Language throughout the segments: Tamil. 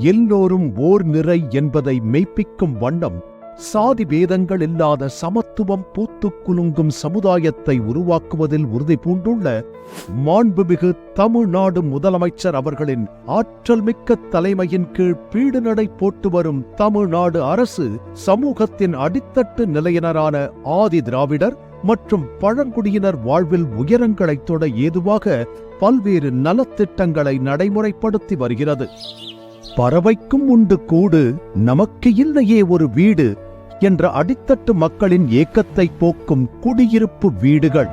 எல்லோரும் ஓர் நிறை என்பதை மெய்ப்பிக்கும் வண்ணம் சாதி பேதங்கள் இல்லாத சமத்துவம் பூத்துக் குலுங்கும் சமுதாயத்தை உருவாக்குவதில் உறுதி பூண்டுள்ள மாண்புமிகு தமிழ்நாடு முதலமைச்சர் அவர்களின் ஆற்றல் மிக்க தலைமையின் கீழ் பீடுநடை போட்டு வரும் தமிழ்நாடு அரசு சமூகத்தின் அடித்தட்டு நிலையினரான ஆதி திராவிடர் மற்றும் பழங்குடியினர் வாழ்வில் உயரங்களைத் தொட ஏதுவாக பல்வேறு நலத்திட்டங்களை நடைமுறைப்படுத்தி வருகிறது. பறவைக்கும் உண்டு கூடு, நமக்கு இல்லையே ஒரு வீடு என்ற அடித்தட்டு மக்களின் ஏக்கத்தை போக்கும் குடியிருப்பு வீடுகள்.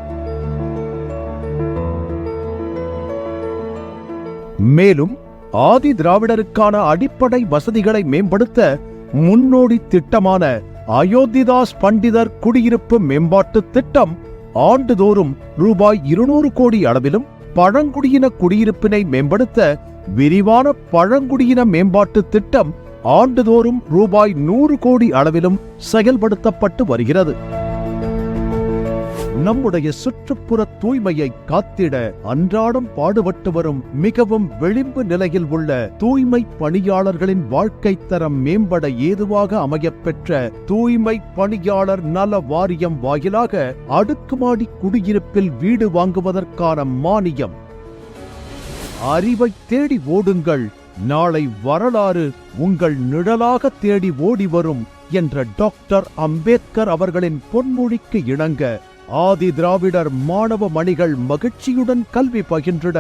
மேலும் ஆதி திராவிடருக்கான அடிப்படை வசதிகளை மேம்படுத்த முன்னோடி திட்டமான அயோத்திதாஸ் பண்டிதர் குடியிருப்பு மேம்பாட்டு திட்டம் ஆண்டுதோறும் ரூபாய் 200 கோடி அளவிலும், பழங்குடியின குடியிருப்பினை மேம்படுத்த விரிவான பழங்குடியின மேம்பாட்டு திட்டம் ஆண்டுதோறும் ரூபாய் 100 கோடி அளவிலும் செயல்படுத்தப்பட்டு வருகிறது. நம்முடைய சுற்றுப்புற தூய்மையை காத்திட அன்றாடம் பாடுபட்டு வரும் மிகவும் விளிம்பு நிலையில் உள்ள தூய்மை பணியாளர்களின் வாழ்க்கை தரம் மேம்பட ஏதுவாக அமையப்பெற்ற தூய்மை பணியாளர் நல வாரியம் வாயிலாக அடுக்குமாடி குடியிருப்பில் வீடு வாங்குவதற்கான மானியம். அறிவை தேடி ஓடுங்கள், நாளை வரலாறு உங்கள் நிழலாக தேடி ஓடி வரும் என்ற டாக்டர் அம்பேத்கர் அவர்களின் பொன்மொழிக்கு இணங்க ஆதி திராவிடர் மாணவ மணிகள் மகிழ்ச்சியுடன் கல்வி பயின்றிட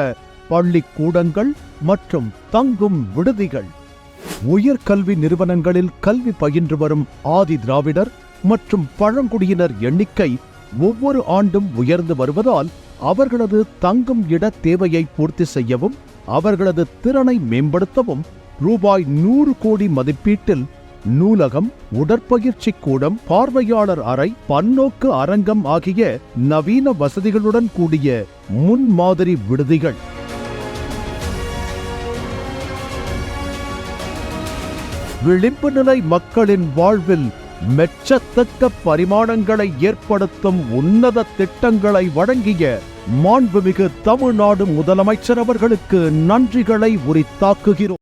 பள்ளிக்கூடங்கள் மற்றும் தங்கும் விடுதிகள், உயர்கல்வி நிறுவனங்களில் கல்வி பயின்று வரும் ஆதி திராவிடர் மற்றும் பழங்குடியினர் எண்ணிக்கை ஒவ்வொரு ஆண்டும் உயர்ந்து வருவதால் அவர்களது தங்கும் இட தேவையை பூர்த்தி செய்யவும் அவர்களது திறனை மேம்படுத்தவும் ரூபாய் 100 கோடி மதிப்பீட்டில் நூலகம், உடற்பயிற்சி கூடம், பார்வையாளர் அறை, பன்னோக்கு அரங்கம் ஆகிய நவீன வசதிகளுடன் கூடிய முன்மாதிரி விடுதிகள், விளிம்பு நிலை மக்களின் வாழ்வில் மெச்சத்தக்க பரிமாணங்களை ஏற்படுத்தும் உன்னத திட்டங்களை வழங்கிய மாண்புமிகு தமிழ்நாடு முதலமைச்சர் அவர்களுக்கு நன்றிகளை உரித்தாக்குகிறோம்.